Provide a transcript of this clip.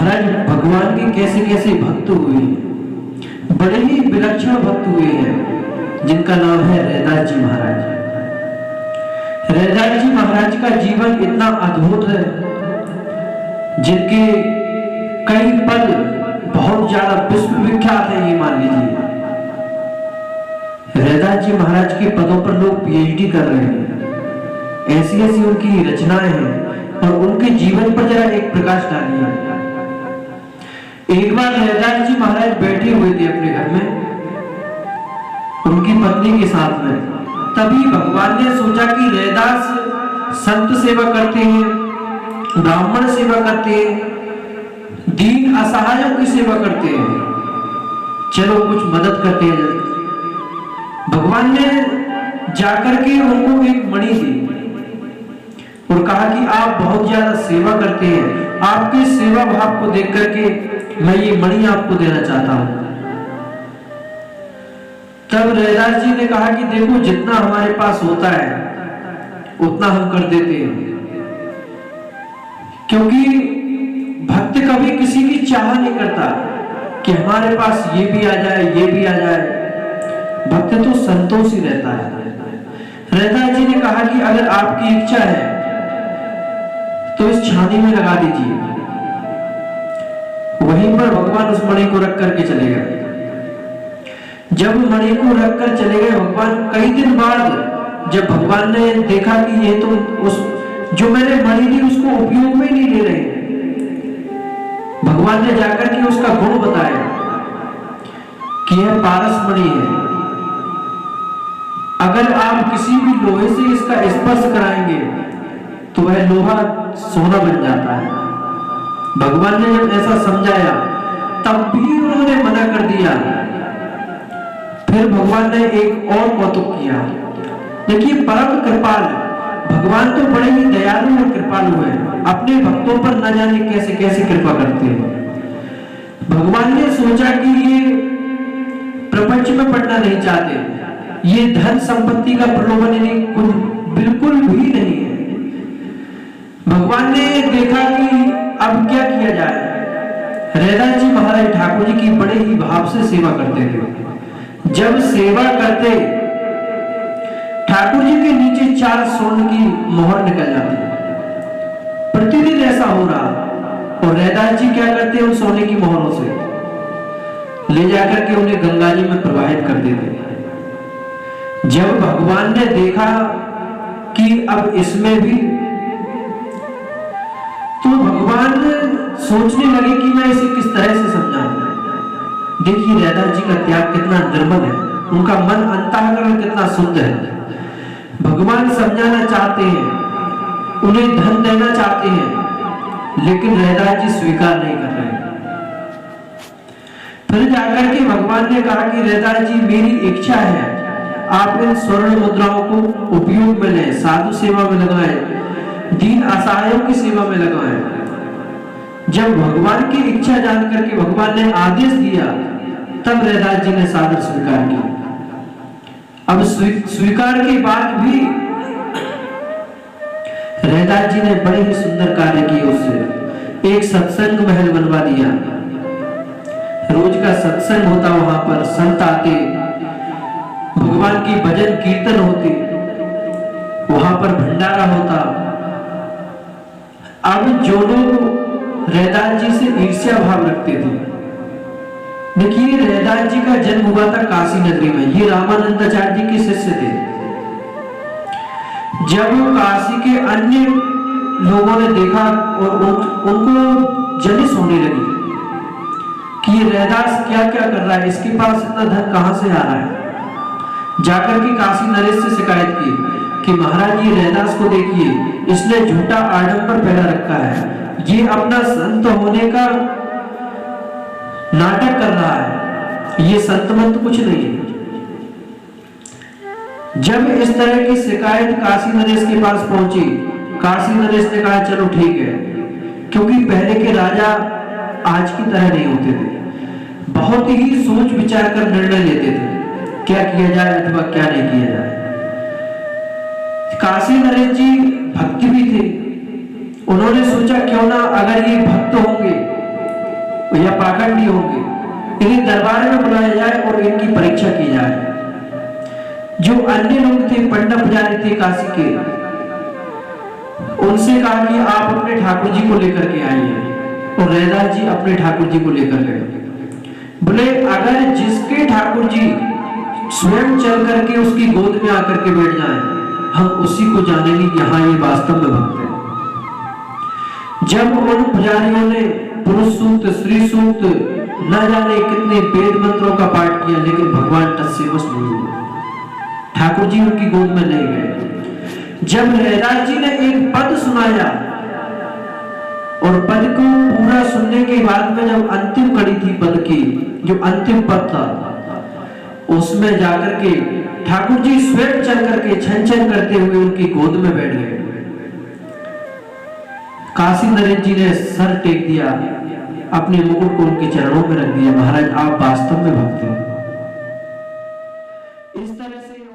महाराज भगवान के कैसे कैसे भक्त हुए हैं, बड़े ही विलक्षण भक्त हुए हैं, जिनका नाम है रैदास जी महाराज। रैदास जी महाराज का जीवन इतना अद्भुत है, जिनके कई पद बहुत ज्यादा विश्व विख्यात है, ये मान लीजिए। रैदास जी महाराज के पदों पर लोग पीएचडी कर रहे हैं, ऐसी ऐसी उनकी रचनाएं हैं। और उनके जीवन पर जरा एक प्रकाश डालिए। एक बार रैदास जी महाराज बैठे हुए थे अपने घर में उनकी पत्नी के साथ में। तभी भगवान ने सोचा कि रैदास संत सेवा करते हैं, ब्राह्मण सेवा करते हैं, दीन असहायों की सेवा करते हैं, चलो कुछ मदद करते हैं। भगवान ने जाकर के उनको एक मणि दी और कहा कि आप बहुत ज्यादा सेवा करते हैं, आपके सेवा भाव को देख करके मैं ये मणि आपको देना चाहता हूं। तब रैदास जी ने कहा कि देखो, जितना हमारे पास होता है उतना हम कर देते हैं, क्योंकि भक्त कभी किसी की चाह नहीं करता कि हमारे पास ये भी आ जाए, ये भी आ जाए। भक्त तो संतोष ही रहता है। रैदास जी ने कहा कि अगर आपकी इच्छा है तो इस छानी में लगा दीजिए। वहीं पर भगवान उस मणि को रख करके चले गए। जब मणि को रख कर चले गए भगवान, कई दिन बाद जब भगवान ने देखा कि ये तो उस जो मैंने मणि दी उसको उपयोग में नहीं ले रहे, भगवान ने जाकर के उसका गुण बताया कि यह पारस मणि है, अगर आप किसी भी लोहे से इसका स्पर्श कराएंगे तो वह लोहा सोना बन जाता है। भगवान ने जब ऐसा समझाया तब भी उन्होंने मना कर दिया। फिर भगवान ने एक और कौतुक किया। देखिए, परम कृपाल भगवान तो बड़े ही दयालु और कृपालु हैं, अपने भक्तों पर न जाने कैसे कैसे कृपा करते हैं। भगवान ने सोचा कि ये प्रपंच में पड़ना नहीं चाहते, ये धन संपत्ति का प्रलोभन इन्हें कुछ बिल्कुल भी नहीं है। भगवान ने देखा कि अब क्या किया जाए। रैदास जी महाराज ठाकुर जी की बड़े ही भाव से सेवा करते थे। जब सेवा करते, ठाकुर जी के नीचे 4 स्वर्ण की मोहर निकल जाती। प्रतिदिन ऐसा हो रहा। और रैदास जी क्या करते, उन सोने की मोहरों से ले जाकर के उन्हें गंगा जी में प्रवाहित कर देते। जब भगवान ने देखा कि अब इसमें भी, तो भगवान सोचने लगे कि मैं इसे किस तरह से समझाऊं। देखिए, रैदास जी का त्याग कितना निर्मल है, उनका मन अंतःकरण कितना शुद्ध है। भगवान समझाना चाहते हैं, उन्हें धन देना चाहते हैं, लेकिन रैदास जी स्वीकार नहीं कर रहे। फिर जाकर के भगवान ने कहा कि रैदास जी, मेरी इच्छा है आप इन स्वर्ण मुद्राओं को उपयोग में लें, साधु सेवा में लगाएं, दीन असहायों की सेवा में लगाएं। जब भगवान की इच्छा जानकर के भगवान ने आदेश दिया, तब रैदास जी ने सादर स्वीकार किया। अब स्वीकार के बाद भी रैदास जी ने बड़े ही सुंदर कार्य किए। उससे एक सत्संग महल बनवा दिया। रोज का सत्संग होता, वहां पर संत आते, भगवान की भजन कीर्तन होते, वहां पर भंडारा होता। अब जो लोग रैदास जी से ईर्ष्या भाव रखते थे, देखिए, रैदास जी का जन्म हुआ था काशी नगरी में। ये रामानंदाचार्य जी के शिष्य थे। जब काशी के अन्य लोगों ने देखा और उनको जलिस होने लगी कि ये रैदास क्या क्या कर रहा है, इसके पास इतना धन कहां से आ रहा है। जाकर के काशी नरेश से शिकायत की कि महाराज, ये रैदास को देखिए, इसने झूठा आडंबर पहना रखा है, ये अपना संत होने का नाटक कर रहा है, ये संत मंत कुछ नहीं है। जब इस तरह की शिकायत काशी नरेश के पास पहुंची, काशी नरेश ने कहा चलो ठीक है, क्योंकि पहले के राजा आज की तरह नहीं होते थे, बहुत ही सोच विचार कर निर्णय लेते थे क्या किया जाए अथवा क्या नहीं किया जाए। काशी नरेश जी भक्त भी थे। उन्होंने सोचा क्यों ना, अगर ये भक्त होंगे या पाखंडी होंगे, इन्हें दरबार में बुलाया जाए और इनकी परीक्षा की जाए। जो अन्य लोग थे, पंडा पुजारी थे काशी के, उनसे कहा कि आप अपने ठाकुर जी को लेकर के आइए, और रैदास जी अपने ठाकुर जी को लेकर गए। बोले अगर जिसके ठाकुर जी स्वयं चल करके उसकी गोद में आकर के बैठ जाएं, हम उसी को जानेंगे कि हाँ ये वास्तव में भक्त है। जब उन पुजारियों ने पुरुष सूक्त, स्त्री सूक्त, न जाने कितने वेद मंत्रों का पाठ किया, लेकिन भगवान तत्सेवश नहीं हुए, ठाकुर जी उनकी गोद में नहीं गए। जब रैदास जी ने एक पद सुनाया और पद को पूरा सुनने के बाद में जब अंतिम कड़ी थी पद की, जो अंतिम पद था, उसमें जाकर के ठाकुर जी स्वयं चल करके छन छन करते हुए उनकी गोद में बैठ गए। काशी नरेश जी ने सर टेक दिया, अपने मुकुट को उनके चरणों में रख दिया, महाराज आप वास्तव में भक्त हैं। इस तरह से